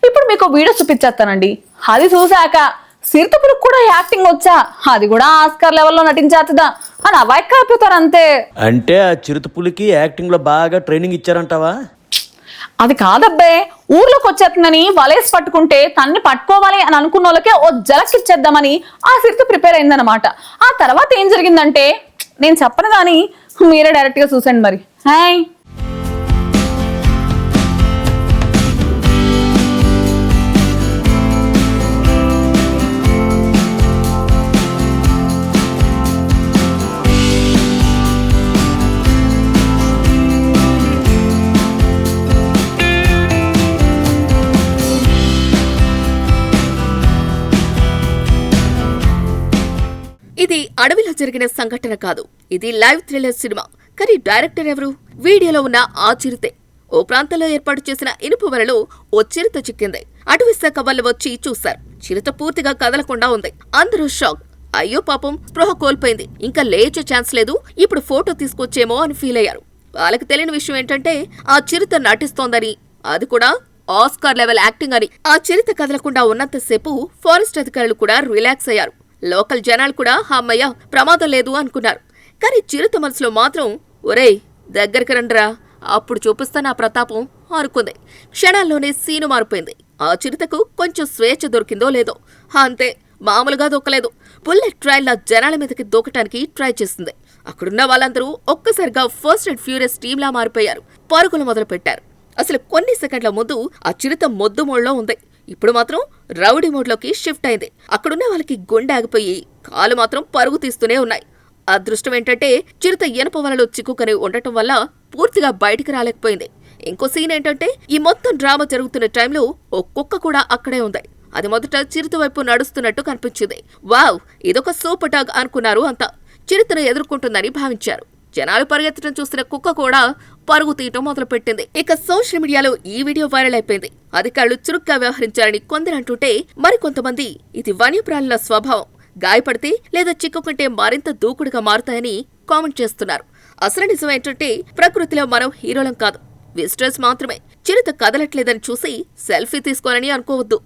ఇప్పుడు మీకు వీడియో చూపించేస్తానండి. అది చూసాక సిరితపులకు కూడా యాక్టింగ్ వచ్చా, అది కూడా ఆస్కార్ లెవెల్లో నటించేస్తుందా అని అవాయిడ్ కాకపోతారు అంతే. అంటే ఆ చిరుతపులికి యాక్టింగ్ లో బాగా ట్రైనింగ్ ఇచ్చారంటావా? అది కాదబ్బే, ఊర్లోకి వచ్చేస్తుందని వలేసి పట్టుకుంటే తన్ని పట్టుకోవాలి అని అనుకున్న వాళ్ళకే ఓ జలక్ ఇచ్చేద్దామని ఆ సిరిత ప్రిపేర్ అయిందనమాట. ఆ తర్వాత ఏం జరిగిందంటే నేను చెప్పను కానీ మీరే డైరెక్ట్ గా చూసండి మరి. హాయ్ ఇది అడవిలో జరిగిన సంఘటన కాదు, ఇది లైవ్ థ్రిల్లర్ సినిమా. కానీ డైరెక్టర్ ఎవరు? వీడియోలో ఉన్న ఆ చిరుతే. ఓ ప్రాంతంలో ఏర్పాటు చేసిన ఇనుపు వలలో ఓ చిరుత చిక్కింది. అటవీ శాఖ వాళ్ళు వచ్చి చూశారు. చిరుత పూర్తిగా కదలకుండా ఉంది. అందరూ షాక్. అయ్యో పాపం, స్పృహ కోల్పోయింది, ఇంకా లేచే ఛాన్స్ లేదు, ఇప్పుడు ఫోటో తీసుకొచ్చేమో అని ఫీల్ అయ్యారు. వాళ్ళకి తెలియని విషయం ఏంటంటే ఆ చిరుత నటిస్తోందని, అది కూడా ఆస్కార్ లెవెల్ యాక్టింగ్ అని. ఆ చిరుత కదలకుండా ఉన్నంతసేపు ఫారెస్ట్ అధికారులు కూడా రిలాక్స్ అయ్యారు. లోకల్ జనాలు కూడా అమ్మయ్య ప్రమాదం లేదు అనుకున్నారు. కానీ చిరుత మనసులో మాత్రం ఒరేయ్ దగ్గరికి రండ్రా, అప్పుడు చూపిస్తా నా ప్రతాపం అనుకుంది. క్షణాల్లోనే సీను మారిపోయింది. ఆ చిరుతకు కొంచెం స్వేచ్ఛ దొరికిందో లేదో, అంతే, మామూలుగా దొక్కలేదు. బుల్లెట్ ట్రైన్లా జనాల మీదకి దూకటానికి ట్రై చేసింది. అక్కడున్న వాళ్ళందరూ ఒక్కసారిగా ఫస్ట్ అండ్ ఫ్యూరియస్ టీంలా మారిపోయారు. పరుగులు మొదలు పెట్టారు. అసలు కొన్ని సెకండ్ల ముందు ఆ చిరుత మొద్దు మోడ్లో ఉంది, ఇప్పుడు మాత్రం రౌడీ మోడ్లోకి షిఫ్ట్ అయింది. అక్కడున్న వాళ్ళకి గుండె ఆగిపోయి కాలు మాత్రం పరుగు తీస్తూనే ఉన్నాయి. అదృష్టం ఏంటంటే చిరుత ఇనుప వలలో చిక్కుకొని ఉండటం వల్ల పూర్తిగా బయటికి రాలేకపోయింది. ఇంకో సీన్ ఏంటంటే ఈ మొత్తం డ్రామా జరుగుతున్న టైంలో ఓ కుక్క కూడా అక్కడే ఉంది. అది మొదట చిరుత వైపు నడుస్తున్నట్టు కనిపించింది. వావ్, ఇదొక సూపర్ డాగ్ అనుకున్నారు అంతా. చిరుతను ఎదుర్కొంటుందని భావించారు. జనాలు పరిగెత్తడం చూసిన కుక్క కూడా పరుగు తీయటం మొదలుపెట్టింది. ఇక సోషల్ మీడియాలో ఈ వీడియో వైరల్ అయిపోయింది. అధికారులు చురుగ్గా వ్యవహరించారని కొందరు అంటుంటే, మరికొంతమంది ఇది వన్యప్రాణుల స్వభావం, గాయపడితే లేదా చిక్కుకుంటే మరింత దూకుడుగా మారుతాయని కామెంట్ చేస్తున్నారు. అసలు నిజం ఏంటంటే ప్రకృతిలో మనం హీరోలం కాదు, విజిటర్స్ మాత్రమే. చిరుత కదలట్లేదని చూసి సెల్ఫీ తీసుకోవాలని అనుకోవద్దు.